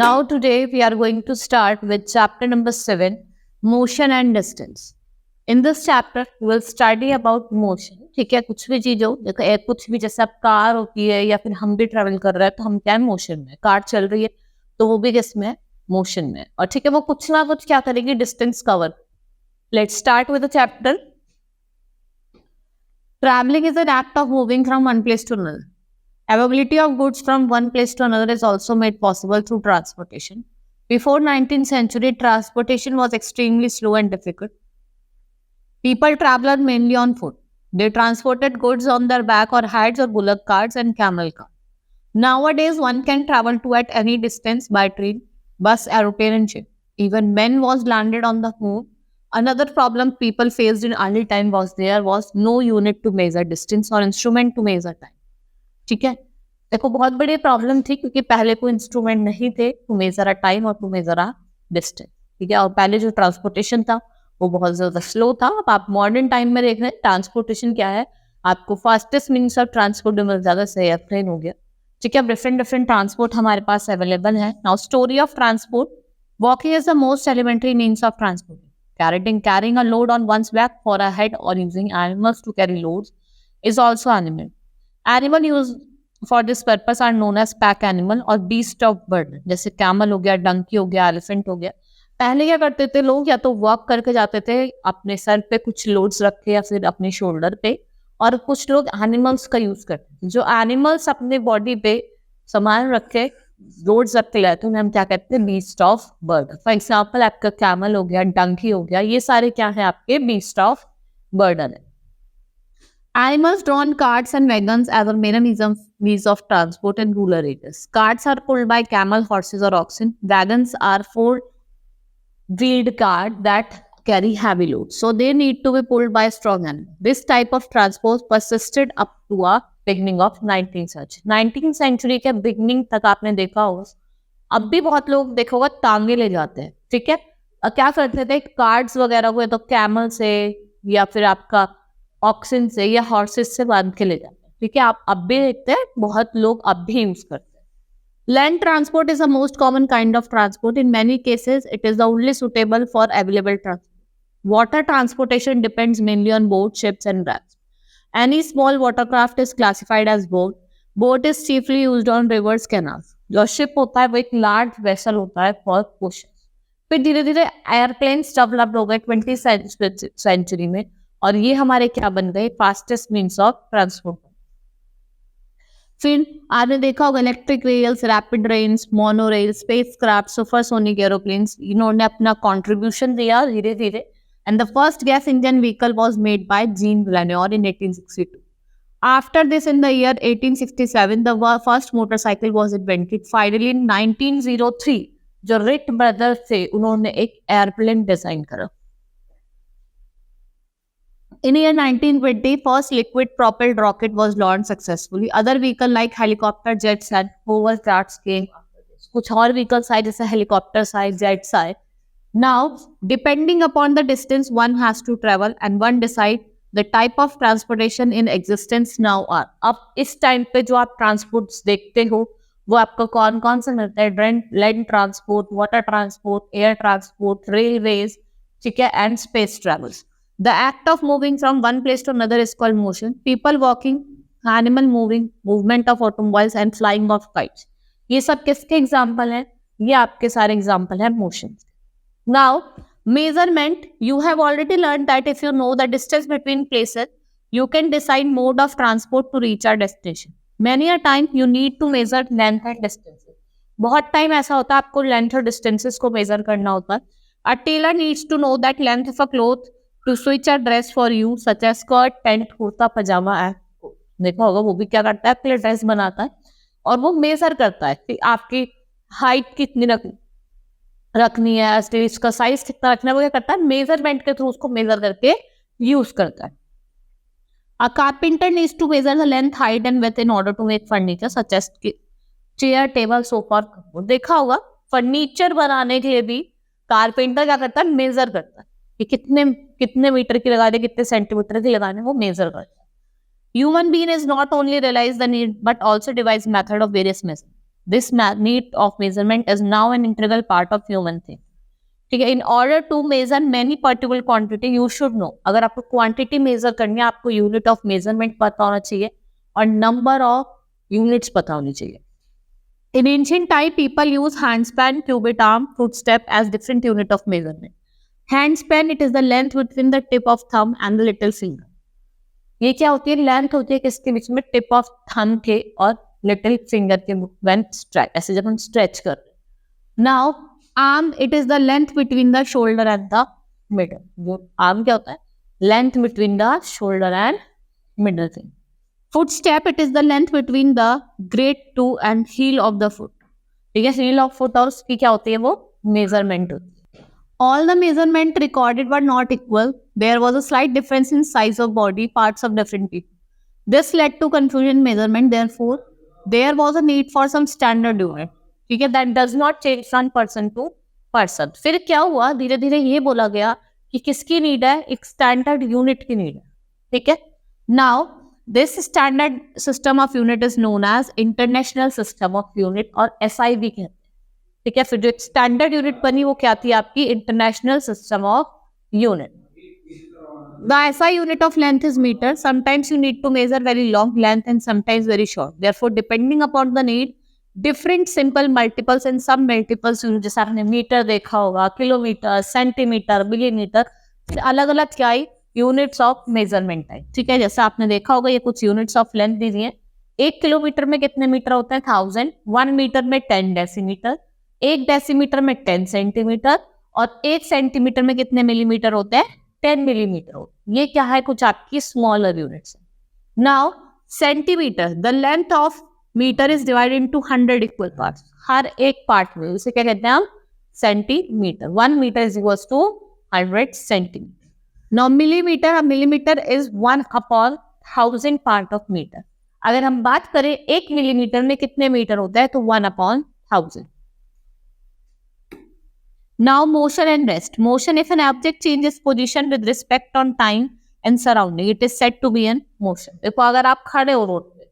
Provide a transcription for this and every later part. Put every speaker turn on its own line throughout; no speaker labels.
Now today we are going to start with chapter number 7, motion and distance. In this chapter we will study about motion. ठीक है, कुछ भी चीज हो, देखो कुछ भी, जैसे अब कार होती है या फिर हम भी ट्रेवल कर रहे हैं तो हम क्या है, मोशन में। कार चल रही है तो वो भी किसमें है, मोशन में। और ठीक है, वो कुछ ना कुछ क्या करेगी, distance cover. Let's start with the chapter. Travelling is an act of moving from one place to another. Availability of goods from one place to another is also made possible through transportation. Before 19th century, transportation was extremely slow and difficult. People traveled mainly on foot. They transported goods on their back or hides or bullock carts and camel cars. Nowadays, one can travel to at any distance by train, bus, aeroplane and ship. Even men was landed on the moon. Another problem people faced in early time was there was no unit to measure distance or instrument to measure time. ठीक है, देखो बहुत बड़ी problem थी क्योंकि पहले कोई instrument नहीं थे टू मेजर अ टाइम और टू मेजर अ डिस्टेंस। ठीक है, और पहले जो ट्रांसपोर्टेशन था वो बहुत ज्यादा स्लो था। अब आप मॉडर्न टाइम में देख रहे हैं ट्रांसपोर्टेशन क्या है, आपको फास्टेस्ट मीन्स ऑफ ट्रांसपोर्ट ज्यादा सही एयरप्लेन हो गया। ठीक है, डिफरेंट डिफरेंट ट्रांसपोर्ट हमारे पास अवेलेबल है। Now story of transport. Walking is the most elementary means of transport. Carrying a load on one's back for a head or using animals to carry loads is also animal. Animal used for this purpose are known as pack animal और beast of burden. जैसे camel हो गया, डंकी हो गया, elephant हो गया। पहले क्या करते थे लोग, या तो वॉक करके जाते थे अपने सर पे कुछ लोड्स रख के या फिर अपने शोल्डर पे, और कुछ लोग एनिमल्स का यूज करते थे। जो एनिमल्स अपने बॉडी पे सामान रख के लोड्स रख के लाते हैं हम क्या कहते हैं, beast of burden. For example आपका कैमल हो गया, डंकी हो गया, ये सारे क्या है आपके बीस्ट ऑफ बर्डन है। Animals drawn carts and wagons as a means of transport in rural areas. Carts are pulled by camel, horses or oxen. Wagons are four-wheeled cars that carry heavy loads. So they need to be pulled by a strong animal. This type of transport persisted up to a beginning of 19th century. 19th century के beginning तक आपने देखा होगा, अब भी बहुत लोग देखा होगा टांगे ले जाते हैं। ठीक है, क्या करते थे, कार्ट्स वगैरह को तो कैमल से या फिर आपका ऑक्सिन से या हॉर्सेस से बांध के ले जाते हैं। ठीक है, आप अब भी देखते हैं बहुत लोग अब भी यूज करते हैं। Land transport is the most common kind of transport. In many cases it is the only suitable for available transport. Water transportation depends mainly on boat, ships and rafts. Any small watercraft is classified as boat. Boat is chiefly used on rivers, canals. जो ship होता है वो एक large vessel होता है for push. फिर धीरे धीरे एयरप्लेन्स डेवलप्ड हो गए 20th सेंचुरी में, और ये हमारे क्या बन गए, फास्टेस्ट मीन्स ऑफ ट्रांसपोर्ट। फिर आपने देखा होगा electric rails, rapid rails, mono rail, space craft, supersonic aeroplanes, इन्होंने अपना कंट्रीब्यूशन दिया धीरे धीरे। And the first gas engine vehicle was made by Jean Renoir in 1862. After this in the year 1867 the first motorcycle was invented. Finally in 1903 जो Wright brothers थे उन्होंने एक airplane design करा. In year 1920, first liquid-propelled rocket was launched successfully. Other vehicle like helicopter, jets and hovercrafts came after this. कुछ और vehicles आए जैसे helicopters आए, jets आए. Now, depending upon the distance one has to travel and one decide the type of transportation in existence now are. अब इस time पे जो आप ट्रांसपोर्ट्स देखते हो वो आपको कौन कौन से मिलते हैं, land transport, water transport, air transport, railways, ठीक है, and space travels. The act of moving from one place to another is called motion. People walking, animal moving, movement of automobiles and flying of kites. ये सब किसके example हैं? ये आपके सारे example हैं motion. Now, measurement. You have already learned that if you know the distance between places, you can decide mode of transport to reach our destination. Many a time you need to measure length and distances. बहुत time ऐसा होता है आपको length और distances को major करना होता है. A tailor needs to know that length of a cloth to switch a dress for you such as skirt, pant, kurta, पजामा है. देखा होगा वो भी क्या करता है, आपके लिए ड्रेस बनाता है और वो मेजर करता है कि आपकी हाइट कितनी रखनी है, स्लीव्स का साइज कितना रखना है. वो क्या करता है, मेजरमेंट के थ्रू उसको मेजर करके यूज करता है. A carpenter needs to measure the length, height and width in order to make furniture such as chair, table, sofa. देखा होगा फर्नीचर बनाने के लिए भी कारपेंटर क्या करता है, मेजर करता है कि कितने मीटर की लगाने, कितने सेंटीमीटर की लगाने, वो मेजर करता है. Human being is not only realize the need but also devise method of various measures. This need of measurement is now an integral part of human thing. ठीक है, in order to measure many particular quantity you should know. अगर आपको quantity major करनी है, आपको unit of measurement पता होना चाहिए और नंबर ऑफ यूनिट्स पता होनी चाहिए. In ancient time, people use handspan, cubit arm, footstep as different unit of measurement. Handspan, it is the length between the tip of thumb and the little finger. ये क्या होती है? Length होती है किसके बीच में? टिप ऑफ थंब के और लिटिल फिंगर के. व्हेन स्ट्रेच, ऐसे जब हम स्ट्रेच कर रहे हैं. Now arm, it is the length between the shoulder and the middle. वो आर्म क्या होता है? Length between the shoulder and middle finger. Footstep, it is the length between the great toe and heel of the foot. ठीक है, heal of foot और उसकी क्या होती है? वो मेजरमेंट होती है. All the measurement recorded were not equal. There was a slight difference in size of body parts of different people. This led to confusion in measurement. Therefore, there was a need for some standard unit. ठीक है, that does not change from person to person. फिर क्या हुआ? धीरे धीरे ये बोला गया कि किसकी नीड है? एक स्टैंडर्ड यूनिट की नीड है. ठीक है. Now, this standard system of unit is known as International System of Unit और SI भी कहते हैं. ठीक है, फिर जो स्टैंडर्ड यूनिट बनी वो क्या थी? आपकी international system of unit. The SI unit of length is metre. Sometimes you need to measure very long length and sometimes very short. Therefore depending upon the need, different simple multiples and sub multiples unit. जैसे आपने metre देखा होगा, kilometre, centimetre, millimetre, फिर अलग अलग क्या आई? Units of measurement आई. ठीक है, जैसे आपने देखा होगा ये कुछ यूनिट्स ऑफ लेंथ दी है. 1 किलोमीटर में कितने मीटर होते हैं? 1000. 1 मीटर में 10 डेसीमीटर. 1 डेसीमीटर में 10 सेंटीमीटर और 1 सेंटीमीटर में कितने मिलीमीटर होते हैं? 10 मिलीमीटर होते हैं. ये क्या है? कुछ आपकी smaller units. Now centimetre, the length of metre is divided into 100 equal parts. हर एक पार्ट में, उसे क्या कहते हैं हम? Centimetre. 1 metre is equals to 100 centimetre. Now millimetre is 1 upon 1000 part of metre. अगर हम बात करें 1 मिलीमीटर में कितने मीटर होता है? तो 1 upon 1000. Now motion and rest. Motion, if an object changes position with respect on time and surrounding, it is said to be in motion. देखो, अगर आप खड़े हो रोड पे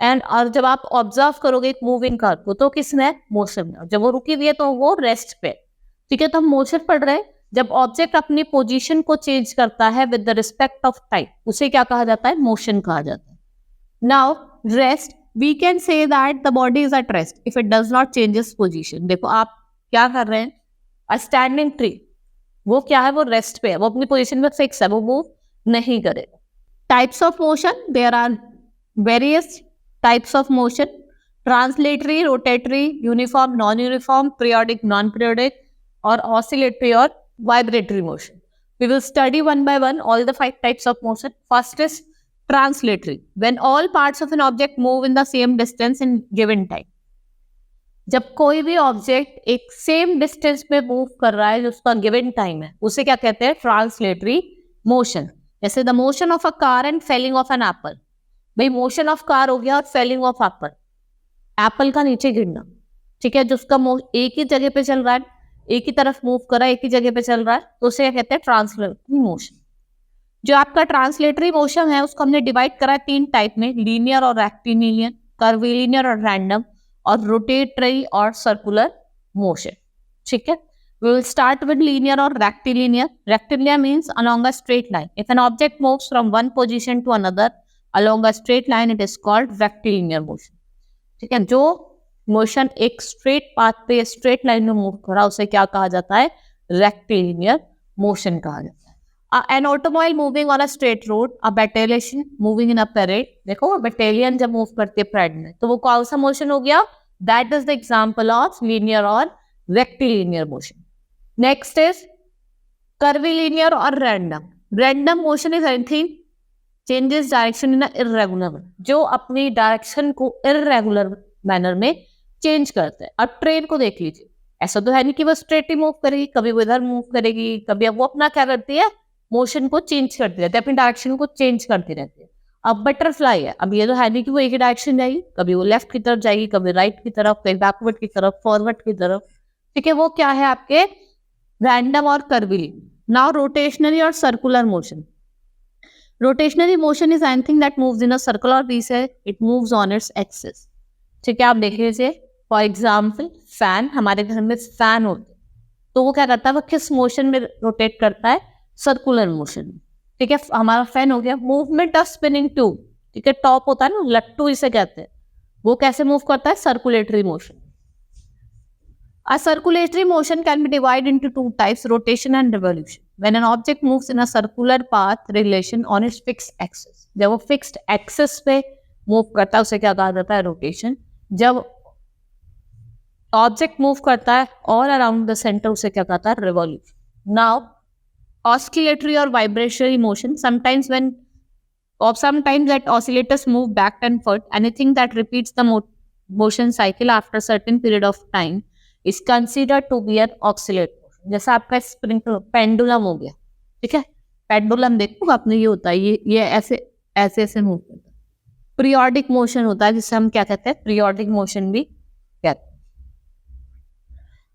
एंड और जब आप ऑब्जर्व करोगे एक मूविंग कार को, तो किसमें है? मोशन में. जब वो रुकी हुई है तो वो रेस्ट पे. ठीक है, तो हम मोशन पढ़ रहे हैं. जब ऑब्जेक्ट अपनी पोजीशन को चेंज करता है with the respect of time, उसे क्या कहा जाता है? मोशन कहा जाता है. Now rest, we can say that the body is at rest if it does not change its position. देखो, आप क्या कर रहे हैं? स्टैंडिंग ट्री, वो क्या है? वो रेस्ट पे है, वो अपनी पोजीशन में फिक्स है, वो मूव नहीं करेगा. Types of motion, there are various types of motion. Translatory, rotatory, uniform, non uniform, periodic, non periodic और ऑसिलेटरी और vibratory motion. We will study one by one all the 5 types of motion. First is translatory, when all parts of an object move in the same distance in given time. जब कोई भी object एक same distance पे move कर रहा है जो उसका गिवन टाइम है, उसे क्या कहते हैं? Translatory motion. जैसे the motion of a car and falling of an apple. भाई, मोशन ऑफ कार हो गया और फेलिंग ऑफ एप्पल, एप्पल का नीचे गिरना. ठीक है, जो उसका एक ही जगह पे चल रहा है, एक ही तरफ मूव कर रहा है, एक ही जगह पे चल रहा है, तो उसे क्या कहते हैं? Translatory motion. जो आपका ट्रांसलेटरी मोशन है उसको हमने डिवाइड करा है 3 टाइप में: लीनियर और रेक्टिलिनियर, कर्वीलिनियर और रैंडम, और रोटेटरी और सर्कुलर मोशन. ठीक है, we will start with linear or rectilinear. Rectilinear means along a straight line. If an object moves from one position to another along a straight line, it is called rectilinear motion. ठीक है, जो motion एक straight path पे straight line में move कर रहा है उसे क्या कहा जाता है? रेक्टिलिनियर मोशन कहा जाता है. An automobile moving on a straight road, a battalion moving in a parade. देखो, battalion जब मूव करती है परेड में, तो वो कौन सा मोशन हो गया? That is the example of linear or rectilinear motion. Next is curvilinear or random. Random motion is anything changes direction in a irregular way. जो अपनी डायरेक्शन को irregular मैनर में चेंज करते हैं. अब ट्रेन को देख लीजिए, ऐसा तो है नहीं कि वो स्ट्रेट ही मूव करेगी, कभी वो इधर मूव करेगी, कभी अब वो अपना क्या करती है? मोशन को चेंज करती रहती है, अपनी डायरेक्शन को चेंज करती रहती है. अब बटरफ्लाई है, अब ये तो है नहीं कि वो एक ही डायरेक्शन जाएगी, कभी वो लेफ्ट की तरफ जाएगी, कभी राइट की तरफ, कभी बैकवर्ड की तरफ, फॉरवर्ड की तरफ. ठीक है, वो क्या है? आपके रैंडम और कर्वीलिनियर. नाउ रोटेशनरी और circular motion. Rotationary motion is anything that moves in a circle और we say it moves on its axis. ठीक है, आप देख लीजिए फॉर एग्जाम्पल फैन, हमारे घर में फैन होते हैं, तो वो क्या करता है, वो किस मोशन में रोटेट करता है, सर्कुलर मोशन में। ठीक है, हमारा फैन हो गया। मूवमेंट ऑफ स्पिनिंग ट्यूब, ठीक है, टॉप होता है ना, लट्टू इसे कहते हैं, वो कैसे मूव करता है, circulatory motion. A circulatory motion can be divided into two types, rotation and revolution. When an object moves in a circular path relation on its fixed axis, जब वो fixed axis पे move करता है उसे क्या कहा जाता है, rotation. जब object move करता है all around the center उसे क्या कहता है, revolution. Now, oscillatory or vibratory motion, sometimes that oscillators move back and forth. Anything that repeats the motion cycle after a certain period of time is considered to be an oscillator. जैसा आपका spring pendulum हो गया, ठीक है, pendulum देखो आपने, ये होता है, ये ऐसे ऐसे ऐसे मूव करता है। पीरियोडिक मोशन होता है जिसे हम क्या कहते हैं, पीरियोडिक मोशन भी कहते हैं।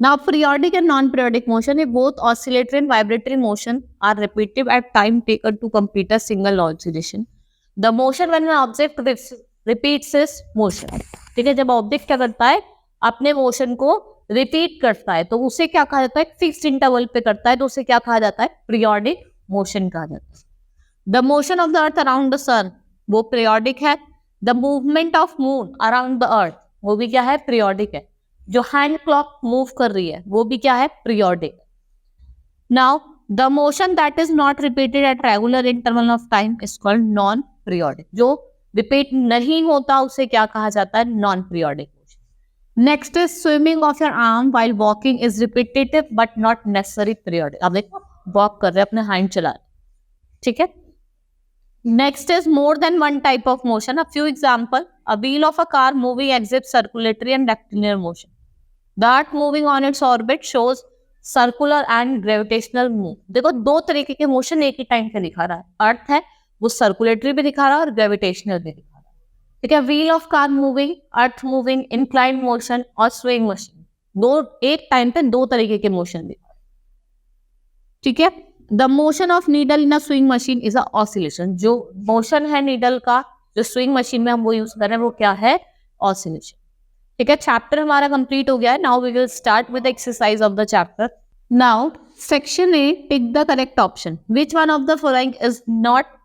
Now, periodic and non-periodic motion, both oscillatory and vibratory motion are repetitive at time taken to complete a single oscillation. The motion when an object repeats its motion, ठीक है, जब ऑब्जेक्ट क्या करता है, अपने मोशन को रिपीट करता है, तो उसे क्या कहा जाता है, फिक्स्ड इंटरवल पे करता है, तो उसे क्या कहा जाता है, पीरियोडिक मोशन कहा जाता है। The motion of the earth around the sun, वो पीरियोडिक है। The movement of moon around the earth, वो भी क्या है, पीरियोडिक है। जो हैंड क्लॉक मूव कर रही है वो भी क्या है, periodic. Now the motion that is not repeated at regular interval of time is called non periodic. जो रिपीट नहीं होता उसे क्या कहा जाता है, non periodic motion. Next is swimming of your arm while walking is repetitive but not necessary periodic. अब देखो वॉक कर रहे हैं, अपने हैंड चला रहे, ठीक है। Next is more than one type of motion. A few example: a wheel of a car moving exhibits circulatory and rectilinear motion. The earth moving on its orbit shows circular and gravitational move. देखो दो तरीके के motion एक ही time पे दिखा रहा है। अर्थ है वो सर्कुलेटरी भी दिखा रहा है और ग्रेविटेशनल भी दिखा रहा है, ठीक है। Wheel of car moving, earth moving, inclined motion और स्विंग मशीन, दो एक टाइम पे दो तरीके के मोशन दिखा रहा है, ठीक है। The motion of needle in a swing machine is a oscillation. जो मोशन है नीडल का जो स्विंग मशीन में हम वो यूज कर रहे हैं वो क्या है, ऑसिलेशन, ठीक है। चैप्टर हमारा कंप्लीट हो गया है। Now we will start with exercise of the chapter. Now section A, tick the correct option. Which one of the following is not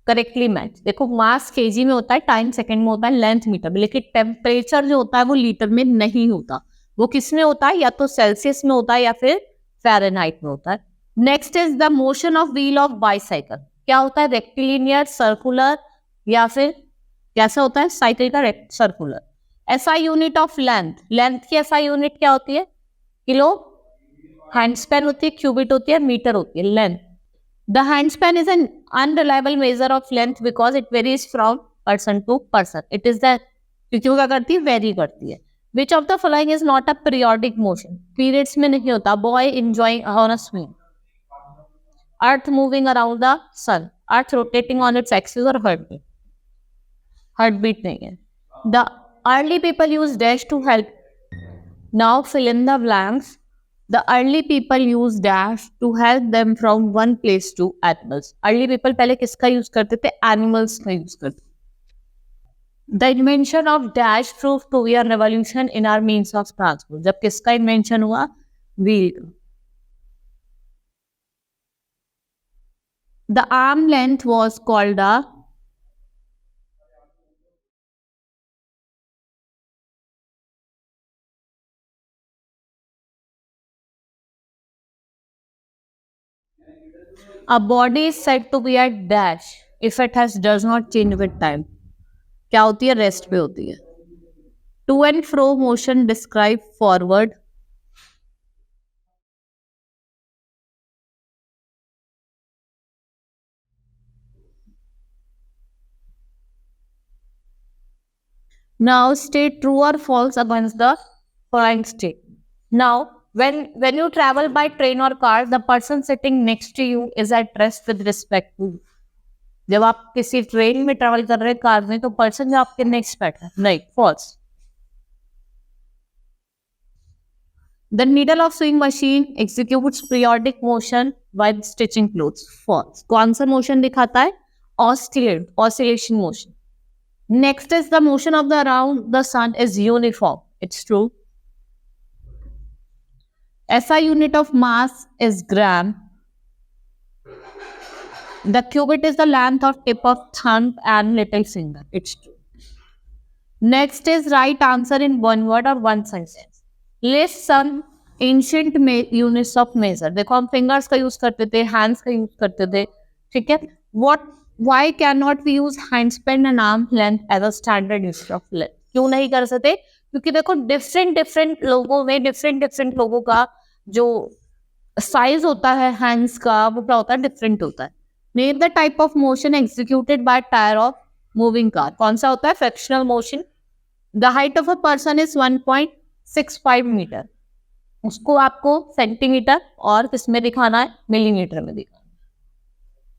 correctly match. देखो मास केजी में होता है, टाइम सेकंड में होता है, लेंथ मीटर में, लेकिन temperature जो होता है वो लीटर में नहीं होता। वो किस में होता है, या तो सेल्सियस में होता है या फिर फ़ारेनहाइट में होता है। Next is the motion of wheel of bicycle. क्या होता है, रेक्टिलिनियर, सर्कुलर या फिर कैसा होता है, साइकिल का circular. SI unit of length, length की एसआई यूनिट क्या होती है, किलो। हैंडस्पैन होती है, क्यूबिट होती है, मीटर होती है, length. The handspan is an unreliable measure of length because it varies from person to person. It is the, क्योंकि क्या करती है, वेरी करती है। Which of the following is not a periodic motion, periods में नहीं होता। Boy enjoying on a swing, earth moving around the sun, earth rotating on its axis और हार्टबीट, हार्टबीट नहीं है। द early people used dash to help. Now fill in the blanks. The early people used dash to help them from one place to animals. Early people पहले किसका use करते थे, animals का use करते थे। The invention of dash proved to be a revolution in our means of transport. जब किसका invention हुआ, wheel. The arm length was called a body is said to be at dash if it does not change with time. क्या होती है, rest पे होती है। To and fro motion describe forward. Now state true or false against the following statement. Now when you travel by train or car, the person sitting next to you is at rest with respect to you. जब आप किसी train में travel कर रहे हैं, car में, तो person जो आपके नेक्स्ट बैठा है, नहीं, false. The needle of sewing machine executes periodic motion while stitching clothes. False. कौन सा मोशन दिखाता है, oscillation motion. Next is the motion of the around the sun is uniform. It's true. SI unit of mass is gram. The cubit is the length of tip of thumb and little finger. It's true. Next is right answer in one word or one sentence. List some ancient units of measure. देखो हम fingers का use करते थे, hands का use करते थे, ठीक है? Why cannot we use handspan and arm length as a standard unit of length? क्यों नहीं कर सकते? क्योंकि देखो different लोगों में different लोगों का जो साइज होता है हैंड्स का वो क्या होता है डिफरेंट होता है. Name the type of motion executed by tyre of moving car. कौन सा होता है? Frictional motion. The height of a person is 1.65 metre. उसको आपको सेंटीमीटर और किसमें दिखाना है? मिलीमीटर में दिखाना है.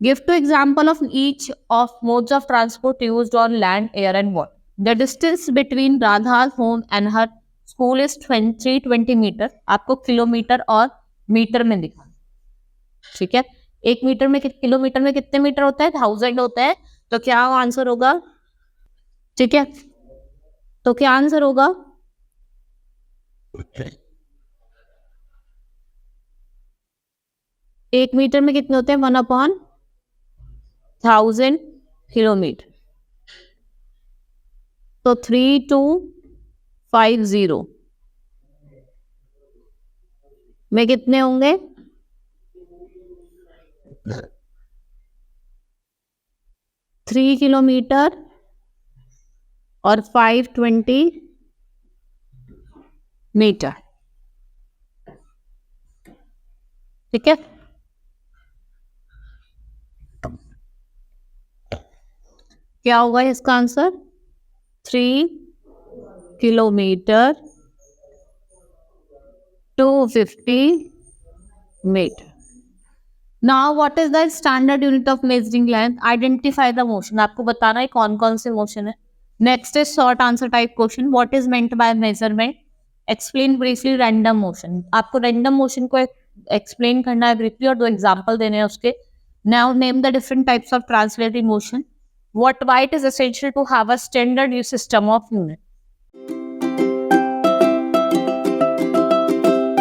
Give two example of each of modes of transport used on land, air and water. The distance between Radha home and her school is 320 metre. आपको किलोमीटर और मीटर में दिखाना. ठीक है, 1 मीटर में किलोमीटर में कितने मीटर होता है? 1000 होता है. तो क्या आंसर होगा? ठीक है, तो क्या आंसर होगा? एक मीटर में कितने होते हैं? 1/1000 किलोमीटर. तो 3250 में कितने होंगे? 3 किलोमीटर और 520 मीटर. ठीक है, क्या होगा इसका answer? 3 kilometre 250 metre. Now what is the standard unit of measuring length? Identify the motion. आपको बताना है कौन कौन से मोशन है. Next is short answer type question. What is meant by measurement? Explain briefly random motion. आपको random motion को explain करना है briefly और 2 example देने हैं उसके. Now name the different types of translating motion. Why it is essential to have a standard use system of unit.